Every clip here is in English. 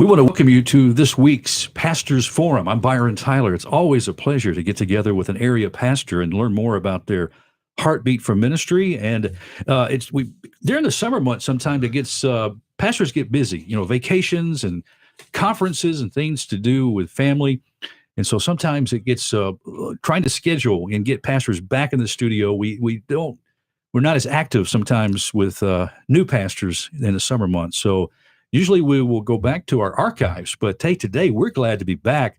We want to welcome you to this week's Pastors Forum. I'm Byron Tyler. It's always a pleasure to get together with an area pastor and learn more about their heartbeat for ministry. And during the summer months, sometimes it gets pastors get busy. Vacations and conferences and things to do with family. And so sometimes it gets trying to schedule and get pastors back in the studio. We're not as active sometimes with new pastors in the summer months. So usually we will go back to our archives, but today we're glad to be back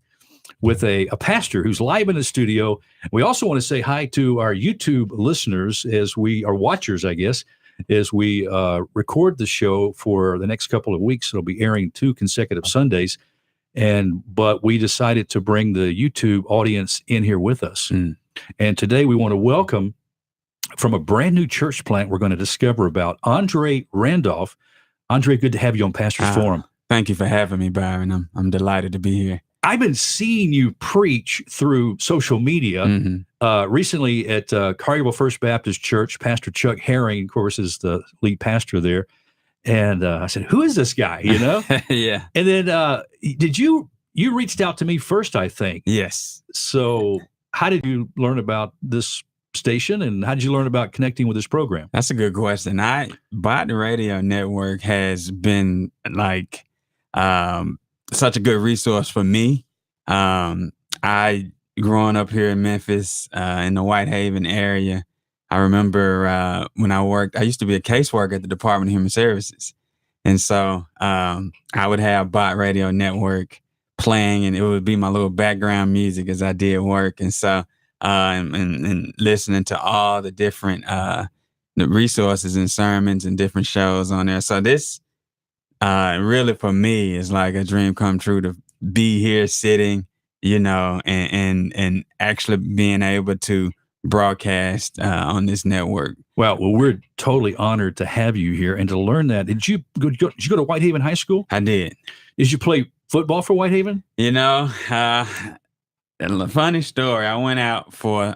with a pastor who's live in the studio. We also want to say hi to our YouTube listeners watchers, I guess, as we record the show for the next couple of weeks. It'll be airing 2 consecutive Sundays. But we decided to bring the YouTube audience in here with us. And today we want to welcome from a brand new church plant we're going to discover about, Andre Randolph. Andre, good to have you on Pastors Forum. Thank you for having me, Byron. I'm delighted to be here. I've been seeing you preach through social media. Recently at Collierville First Baptist Church, Pastor Chuck Herring, of course, is the lead pastor there. And I said, who is this guy, Yeah. And then you reached out to me first, I think. Yes. So how did you learn about this station, and how did you learn about connecting with this program? That's a good question. Byron Radio Network has been like such a good resource for me. I growing up here in Memphis, in the Whitehaven area, I remember when I used to be a caseworker at the Department of Human Services. And so I would have Bot Radio Network playing, and it would be my little background music as I did work. And so and listening to all the different the resources and sermons and different shows on there. So this really for me is like a dream come true to be here sitting, and actually being able to broadcast on this network. Well, we're totally honored to have you here and to learn that. Did you go to Whitehaven High School? I did. Did you play football for Whitehaven? A funny story. I went out for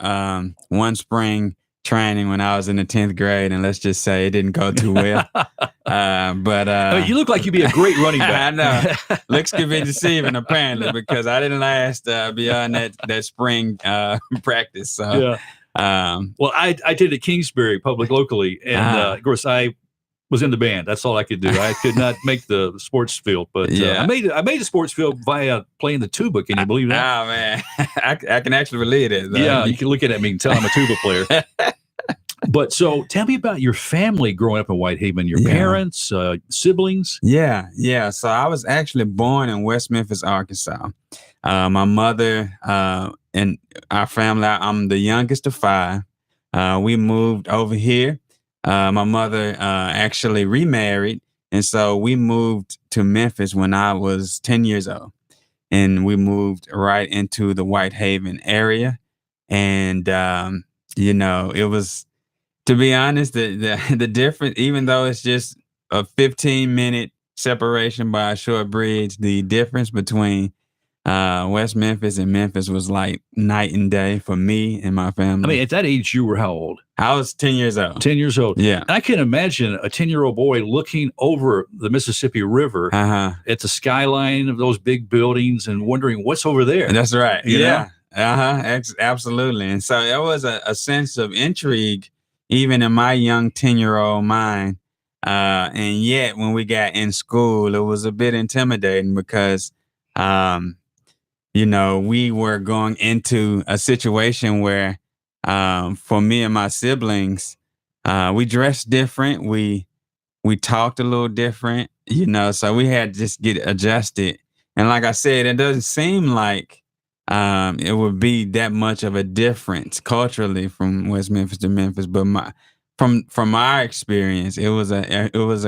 one spring training when I was in the 10th grade, and let's just say it didn't go too well. But you look like you'd be a great running back. I know. Looks could be deceiving apparently, because I didn't last beyond that spring practice. So, yeah. Well, I did at Kingsbury Public locally, and of course I was in the band. That's all I could do. I could not make the sports field, but I made the sports field via playing the tuba. Can you believe that? Oh man, I can actually relate it. Yeah, you can look at me and tell I'm a tuba player. But so tell me about your family growing up in Whitehaven, your parents, siblings. Yeah. So I was actually born in West Memphis, Arkansas. My mother and our family, I'm the youngest of 5. We moved over here. My mother actually remarried, and so we moved to Memphis when I was 10 years old, and we moved right into the Whitehaven area. And it was, to be honest, the difference, even though it's just a 15-minute separation by a short bridge, the difference between West Memphis and Memphis was like night and day for me and my family. I mean, at that age, you were how old? I was 10 years old. 10 years old. Yeah. I can imagine a 10-year-old boy looking over the Mississippi River at the skyline of those big buildings and wondering what's over there. That's right. You know? Absolutely. And so there was a sense of intrigue even in my young 10-year-old mind. And yet when we got in school, it was a bit intimidating because we were going into a situation where, for me and my siblings, we dressed different. We talked a little different, so we had to just get adjusted. And like I said, it doesn't seem like it would be that much of a difference culturally from West Memphis to Memphis, but from our experience, it was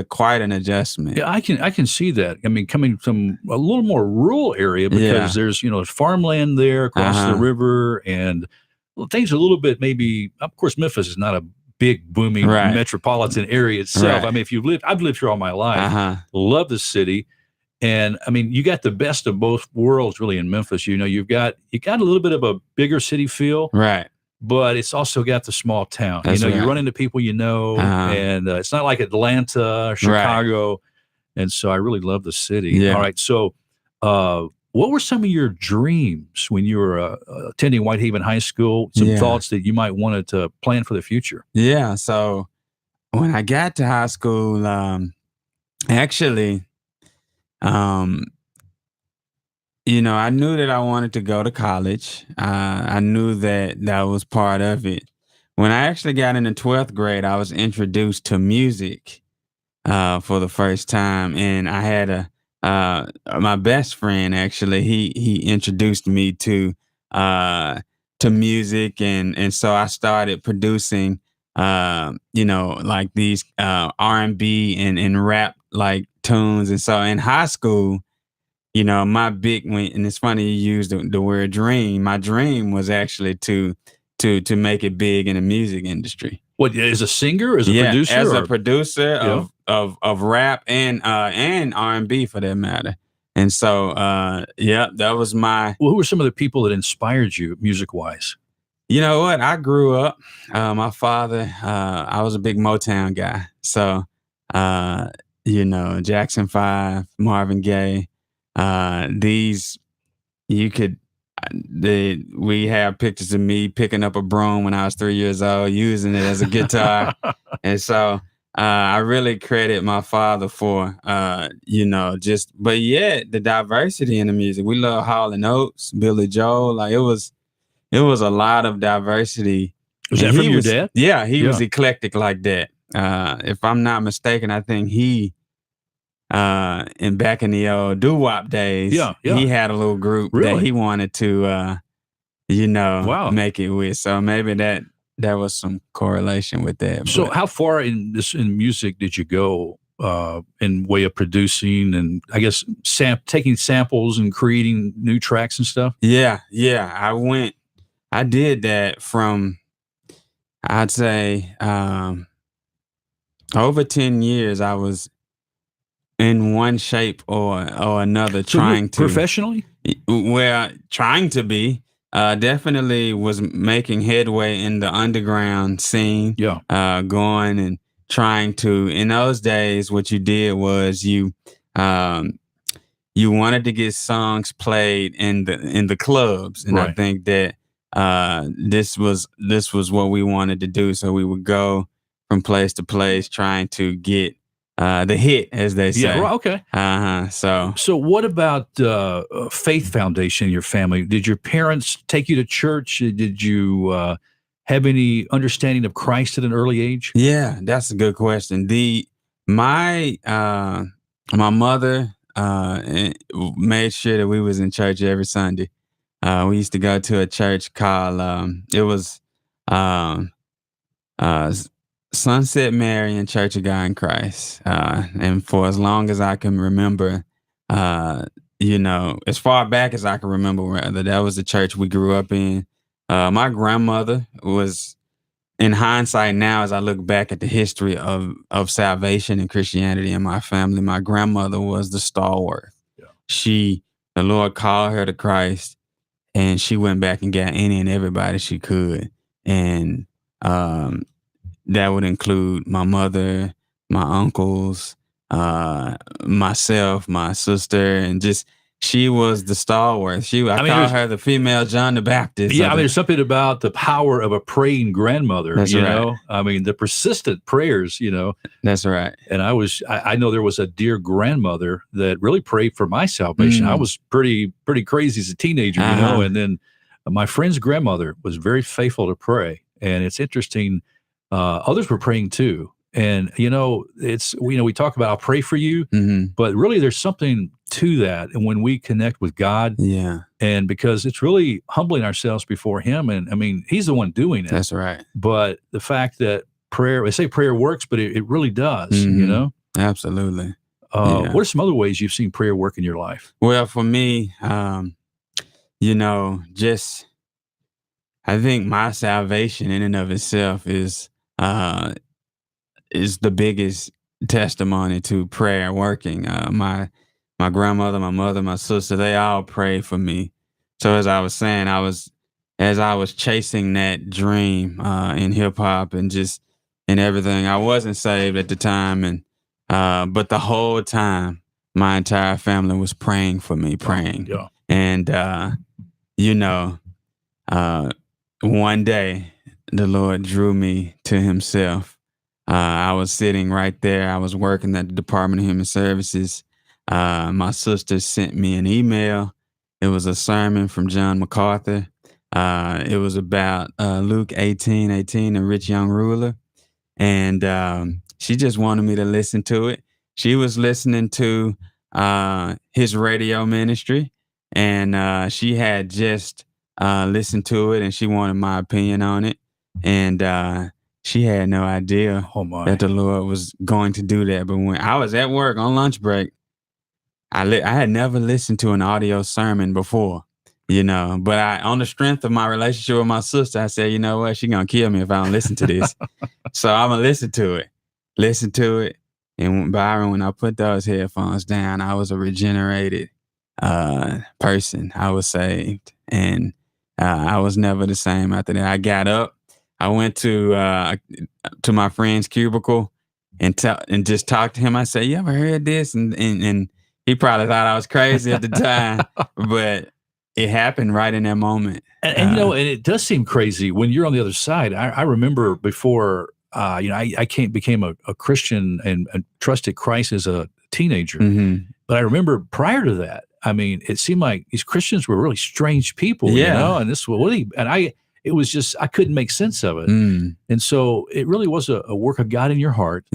quite an adjustment. Yeah, I can see that. I mean, coming from a little more rural area because there's farmland there across the river, and things are a little bit maybe. Of course, Memphis is not a big booming metropolitan area itself. I mean, I've lived here all my life. Love the city. And I mean, you got the best of both worlds really in Memphis. You got a little bit of a bigger city feel. Right. But it's also got the small town. That's you run into people and it's not like Atlanta or Chicago. And so I really love the city. Yeah. All right. So, what were some of your dreams when you were attending Whitehaven High School? Some Yeah. thoughts that you might wanted to plan for the future? Yeah. So when I got to high school, actually, um, I knew that I wanted to go to college. I knew that that was part of it. When I actually got into 12th grade, I was introduced to music for the first time, and I had my best friend actually. He introduced me to music, and so I started producing, like these R&B and rap like tunes, and so in high school. My big when and it's funny you use the word dream. My dream was actually to make it big in the music industry. What, as a singer, as a Yeah, producer, as a or producer yeah? of rap and R&B for that matter. And so yeah, that was my. Well, who were some of the people that inspired you music wise? You know what? I grew up. My father. I was a big Motown guy. So Jackson 5, Marvin Gaye. These you could. We have pictures of me picking up a broom when I was 3 years old, using it as a guitar, and so I really credit my father for but yeah, the diversity in the music. We love Hall and Oates, Billy Joel. Like it was a lot of diversity. Was And that from he your was, dad? yeah, he was Yeah. eclectic like that. If I'm not mistaken, I think he, and back in the old doo-wop days, Yeah, he yeah. had a little group that Really? he wanted to, Wow. make it with. So maybe that was some correlation with that. So, But how far in music did you go in way of producing and I guess taking samples and creating new tracks and stuff? yeah, I did that from, I'd say, over 10 years. I was in one shape or another So, you trying to. professionally? Well, trying to be. Definitely was making headway in the underground scene. Yeah. Going and trying to. In those days, what you did was um, you wanted to get songs played in the clubs, and I Right. think that this was what we wanted to do. So we would go from place to place trying to get the hit, as they Yeah. say. Right. Okay. So So, what about faith foundation in your family? Did your parents take you to church? Did you have any understanding of Christ at an early age? yeah, that's a good question. My mother made sure that we was in church every Sunday. We used to go to a church called it was um, S- Sunset Marian Church of God in Christ, and for as long as I can remember, as far back as I can remember, rather, that was the church we grew up in. My grandmother was, in hindsight now, as I look back at the history of salvation and Christianity in my family, my grandmother was the stalwart. Yeah. The Lord called her to Christ, and she went back and got any and everybody she could, and um, that would include my mother, my uncles, myself, my sister, and just she was the stalwart. I mean, call her the female John the Baptist. Yeah, I mean, there's something about the power of a praying grandmother, That's right. I mean, the persistent prayers. That's right. And I know there was a dear grandmother that really prayed for my salvation. I was pretty crazy as a teenager, Uh-huh. and then my friend's grandmother was very faithful to pray. And it's interesting, others were praying too. And, we talk about, I'll pray for you, Mhm. but really there's something to that. And when we connect with God, Yeah, and because it's really humbling ourselves before him. And I mean, he's the one doing it. that's right. But the fact that they say prayer works, but it really does, Mhm. Absolutely. Yeah. What are some other ways you've seen prayer work in your life? Well, for me, just I think my salvation in and of itself uh is the biggest testimony to prayer working. My grandmother, my mother, my sister, they all prayed for me. So as I was saying, as I was chasing that dream in hip hop and just and everything. I wasn't saved at the time, and But the whole time, my entire family was praying for me, praying. Yeah. And, you know, uh, one day the Lord drew me to himself. I was sitting right there. I was working at the Department of Human Services. My sister sent me an email. It was a sermon from John MacArthur. It was about Luke 18:18, the rich young ruler. And she just wanted me to listen to it. She was listening to his radio ministry, and she had just listened to it, and she wanted my opinion on it. And she had no idea Oh my. that the Lord was going to do that. But when I was at work on lunch break, I had never listened to an audio sermon before, but on the strength of my relationship with my sister, I said, you know what, she's going to kill me if I don't listen to this. So I'm going to listen to it. And Byron, when I put those headphones down, I was a regenerated person. I was saved. And I was never the same after that. I got up. I went to my friend's cubicle and just talked to him. I said, you ever heard this? And he probably thought I was crazy at the time, but it happened right in that moment. And and it does seem crazy when you're on the other side. I remember before, I became a Christian and trusted Christ as a teenager. Mm-hmm. But I remember prior to that, I mean, it seemed like these Christians were really strange people, and this it was just, I couldn't make sense of it. Mm. And so it really was a work of God in your heart,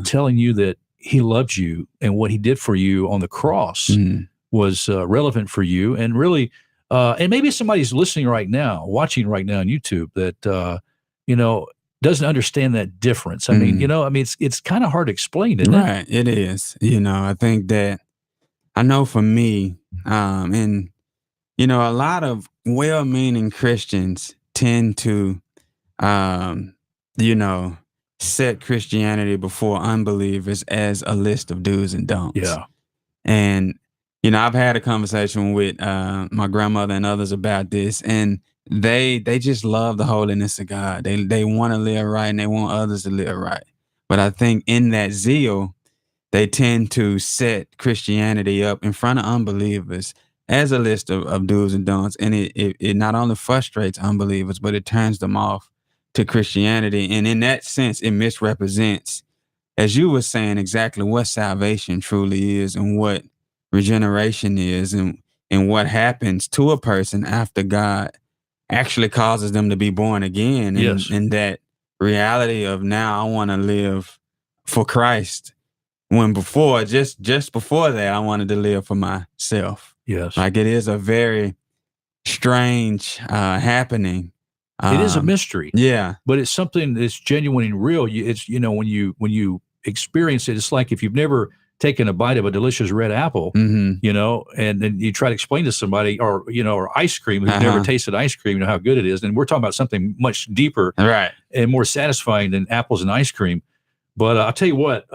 telling you that he loved you and what he did for you on the cross was relevant for you. And really, and maybe somebody's listening right now, watching right now on YouTube that, doesn't understand that difference. I mean, it's kind of hard to explain, isn't it? Right. It is. I think that I know for me, and, a lot of well-meaning Christians tend to, set Christianity before unbelievers as a list of do's and don'ts. Yeah. And, I've had a conversation with my grandmother and others about this, and they just love the holiness of God. They want to live right and they want others to live right. But I think in that zeal, they tend to set Christianity up in front of unbelievers as a list of do's and don'ts. And it not only frustrates unbelievers, but it turns them off to Christianity. And in that sense, it misrepresents, as you were saying, exactly what salvation truly is and what regeneration is and what happens to a person after God actually causes them to be born again. And that reality of now I want to live for Christ. When before, just before that, I wanted to live for myself. Yes. Like it is a very strange happening. It is a mystery. Yeah. But it's something that's genuine and real. It's, when you experience it, it's like if you've never taken a bite of a delicious red apple, and then you try to explain to somebody or ice cream, who's never tasted ice cream, how good it is. And we're talking about something much deeper and more satisfying than apples and ice cream. But I'll tell you what,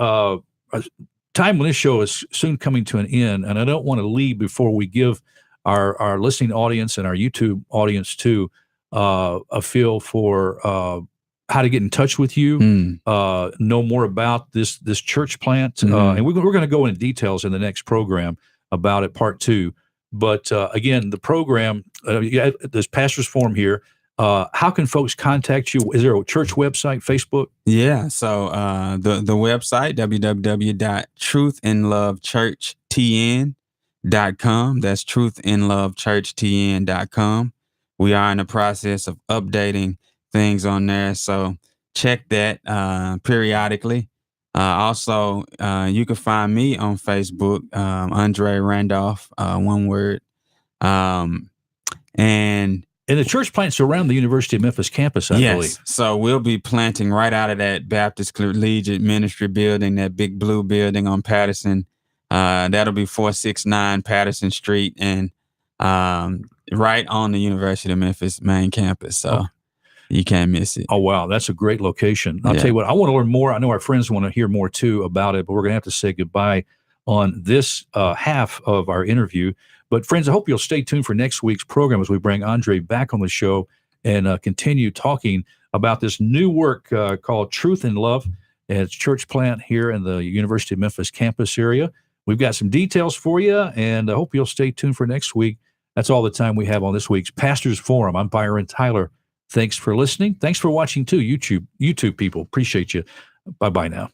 time on this show is soon coming to an end, and I don't want to leave before we give our listening audience and our YouTube audience too a feel for how to get in touch with you, know more about this church plant, and we're going to go into details in the next program about it, part 2. But again, the program, this Pastors Forum here. How can folks contact you? Is there a church website, Facebook? Yeah. So the website, www.truthandlovechurchtn.com. That's truthandlovechurchtn.com. We are in the process of updating things on there. So check that periodically. Also, you can find me on Facebook, Andre Randolph, one word. And the church plants around the University of Memphis campus, I believe. So we'll be planting right out of that Baptist Collegiate Ministry building, that big blue building on Patterson. That'll be 469 Patterson Street, and right on the University of Memphis main campus. So you can't miss it. Oh, wow. That's a great location. I'll tell you what, I want to learn more. I know our friends want to hear more too about it, but we're going to have to say goodbye on this half of our interview. But friends, I hope you'll stay tuned for next week's program as we bring Andre back on the show and continue talking about this new work called Truth and Love. It's church plant here in the University of Memphis campus area. We've got some details for you, and I hope you'll stay tuned for next week. That's all the time we have on this week's Pastors Forum. I'm Byron Tyler. Thanks for listening. Thanks for watching too, YouTube people. Appreciate you. Bye-bye now.